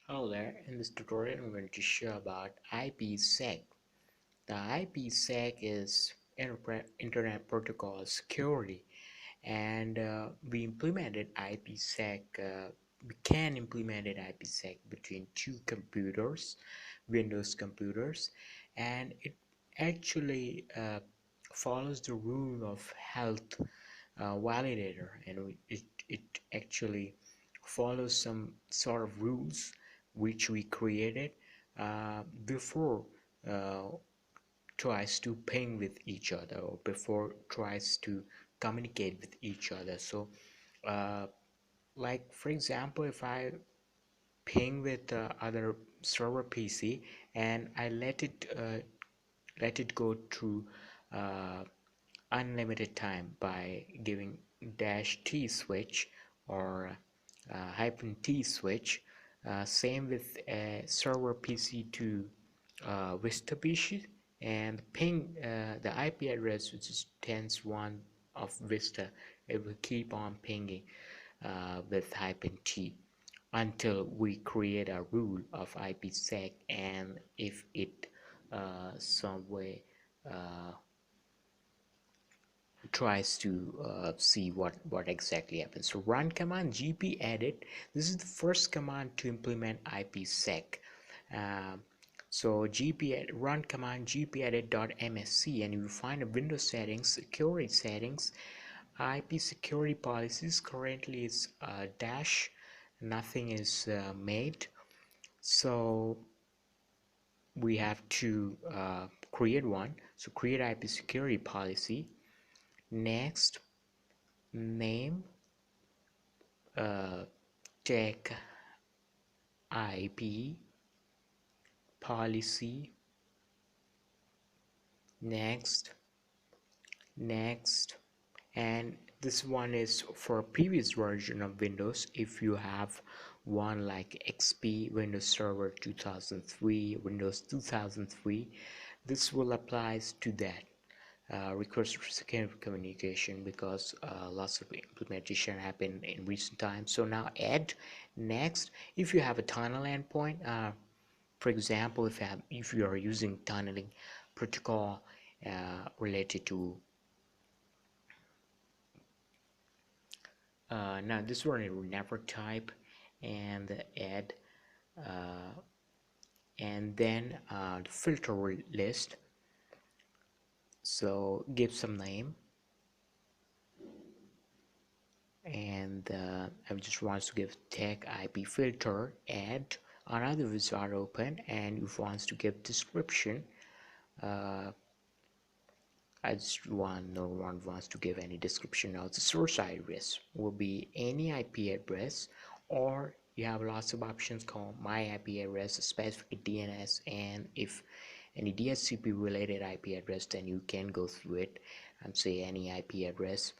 Hello there, in this tutorial I'm going to show about IPSec. The IPSec is Internet Protocol Security, and we implemented IPSec. We can implement IPSec between two computers, Windows computers, and it actually follows the rule of health validator, and it actually follows some sort of rules which we created before uh, tries to ping with each other, or before tries to communicate with each other. So uh, like for example, if I ping with other server PC and I let it go through uh, unlimited time by giving dash T switch or hyphen T switch. Same with a server PC to Vista PC, and ping the IP address, which is 10.1 of Vista. It will keep on pinging with hyphen T until we create a rule of IPsec, and if it some way uh, tries to see what exactly happens. So run command gp edit. This is the first command to implement IPsec. Uh, so run command gpedit.msc, and you will find a Windows settings, security settings, IP security policies. Currently it's dash, nothing is made. So we have to create one. So create IP security policy. Next, name check IP policy. Next, next, and this one is for a previous version of Windows. If you have one like XP, Windows Server 2003, Windows 2003, this will apply to that. Request for secure communication, because lots of implementation happened in recent times. So now add. Next, if you have a tunnel endpoint, for example, if you are using tunneling protocol related to now this one is network type, and add, uh, and then the filter list. So give some name, and I just want to give tag IP filter. Add another wizard open, and if wants to give description, uh, I just want no one wants to give any description. Now the source address will be any IP address, or you have lots of options called my IP address, specific DNS, and if any DHCP related IP address, then you can go through it and say any IP address,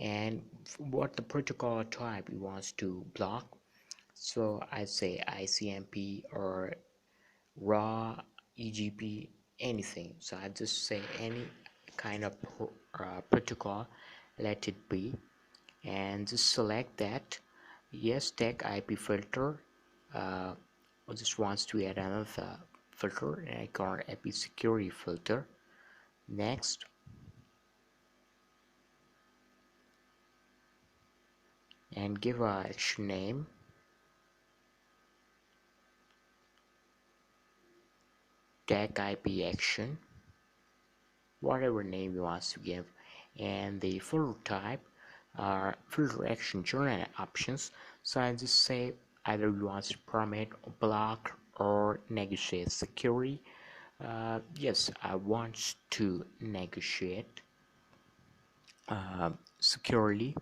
and what the protocol type you wants to block. So I say ICMP or raw, EGP, anything. So I just say any kind of protocol, let it be, and just select that. Yes, tag IP filter. I just wants to add another filter, and I call it IP security filter. Next, and give a action name. Tag IP action, whatever name you want to give, and the filter type are filter action journal options. So I just say either you want to permit, block, or negotiate security. Yes, I want to negotiate securely.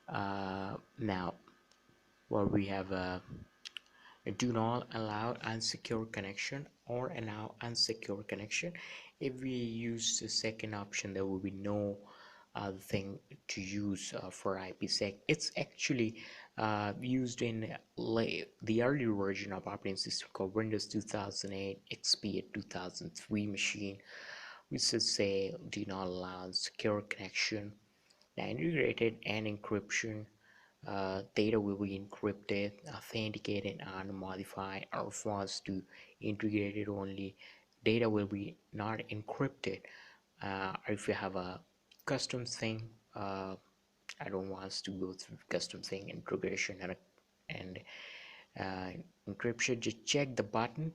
Now what we have, do not allow unsecure connection or allow unsecure connection. If we use the second option, there will be no other thing to use for IPsec. It's actually used in the earlier version of operating system called Windows 2008 XP 2003 machine, which should say do not allow secure connection. Now integrated and encryption, Data will be encrypted, authenticated, and modified, or wants to integrate it only. Data will be not encrypted. If you have a custom thing, I don't want to go through custom thing integration and uh, encryption. Just check the button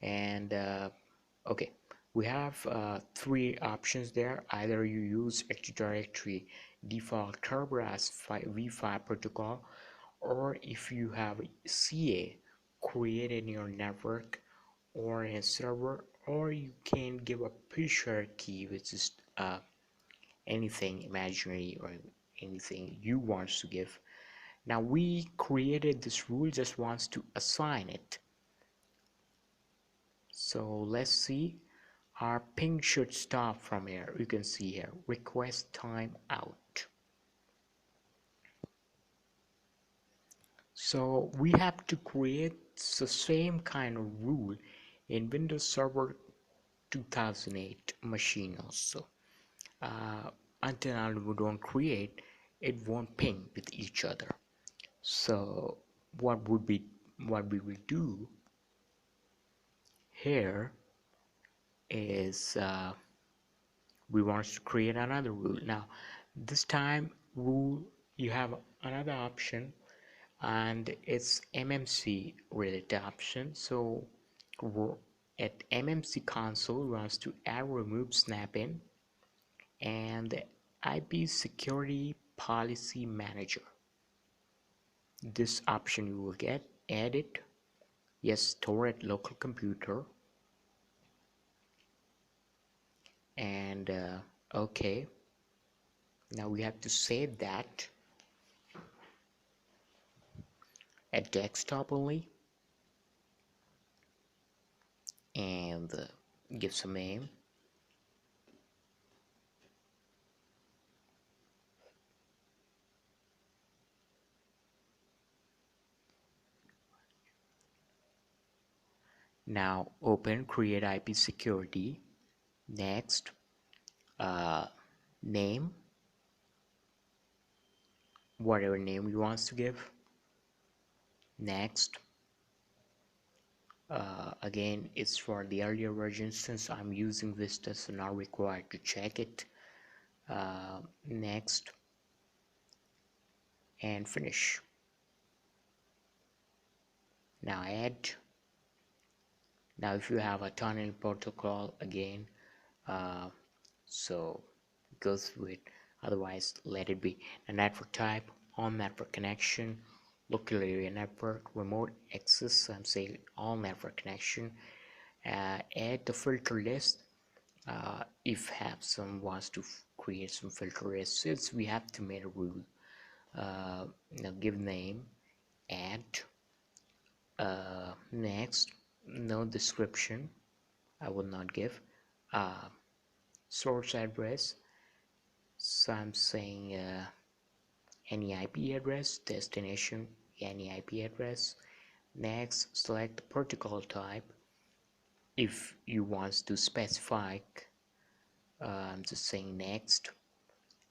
and okay, we have three options there. Either you use Active Directory default Kerberos v5 protocol, or if you have CA created in your network or in a server, or you can give a pre-shared key, which is anything imaginary or anything you want to give. Now we created this rule, just wants to assign it. So let's see. Our ping should stop from here. You can see here, request timeout. So we have to create the same kind of rule in Windows Server 2008 machine also. Until now we don't create, it won't ping with each other. So what we will do here is we want to create another rule. Now this time rule, you have another option, and it's MMC related option. So at MMC console, we want to add remove snap-in and the IP security policy manager. This option you will get, edit, yes, store at local computer, and okay. Now we have to save that at desktop only, and give some name. Now open create IP security. Next, name, whatever name you want to give. Next, again, it's for the earlier version. Since I'm using Vista, so not required to check it. Next, and finish. Now add. Now if you have a tunnel protocol, again, so go through it, otherwise let it be. A network type, on network connection, local area network, remote access, so I'm saying all network connection. Add the filter list. If have some wants to create some filter list, since we have to make a rule. Now give name, add, next, no description, I will not give, source address, so I'm saying any IP address, destination, any IP address. Next, select the protocol type. If you want to specify, I'm just saying next,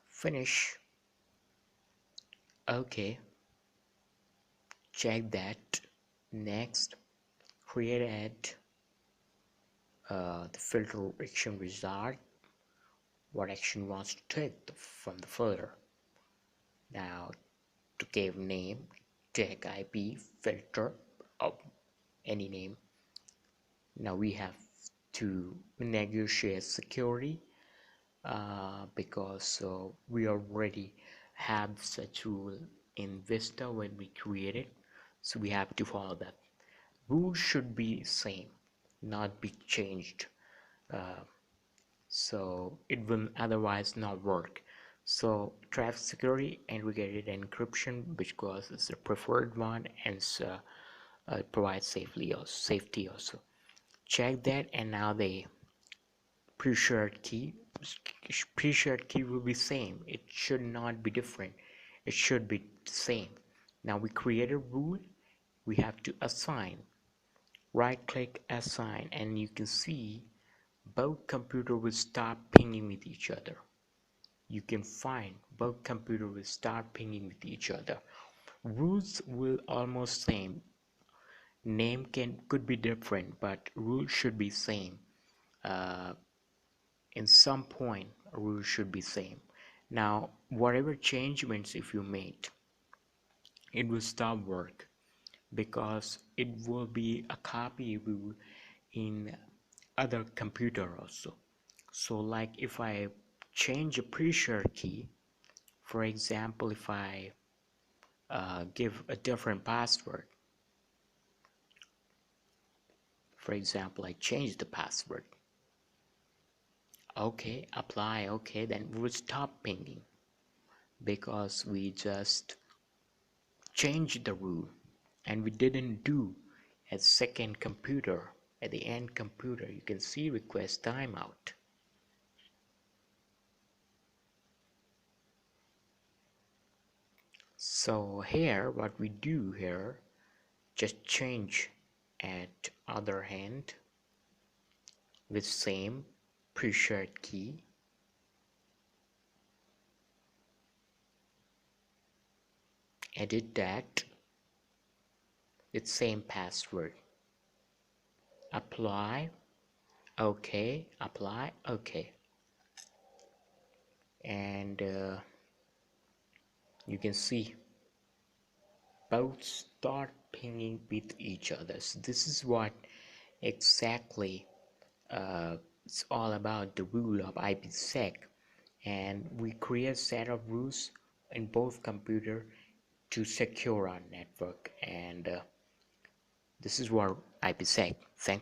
finish. Okay, check that. Next, create the filter action wizard. What action wants to take from the filter. Now to give name, check IP filter of any name. Now we have to negotiate security because we already have such rule in Vista when we create it, so we have to follow that. Rules should be same, not be changed, so it will otherwise not work. So traffic security integrated encryption, because it's the preferred one, and it provides safety also. Check that, and now the pre-shared key will be same. It should not be different. It should be same. Now we create a rule. We have to assign. Right click assign, and you can see both computers will start pinging with each other. you can find both computers will start pinging with each other. Rules will almost same. Name could be different, but rules should be same. Uh, in some point, rules should be same. Now, whatever changements if you made, it will stop work because it will be a copy rule in other computer also. So like if I change a pre-shared key, for example, if I give a different password, for example, I change the password, okay, apply, okay, then we'll stop pinging because we just changed the rule and we didn't do a second computer. At the end computer you can see request timeout. So here what we do here, just change at other hand with same pre-shared key, edit that with same password, apply, okay, apply, okay, and you can see both start pinging with each other. So this is what exactly it's all about, the rule of IPSec, and we create a set of rules in both computer to secure our network, and this is what IPSec. Thank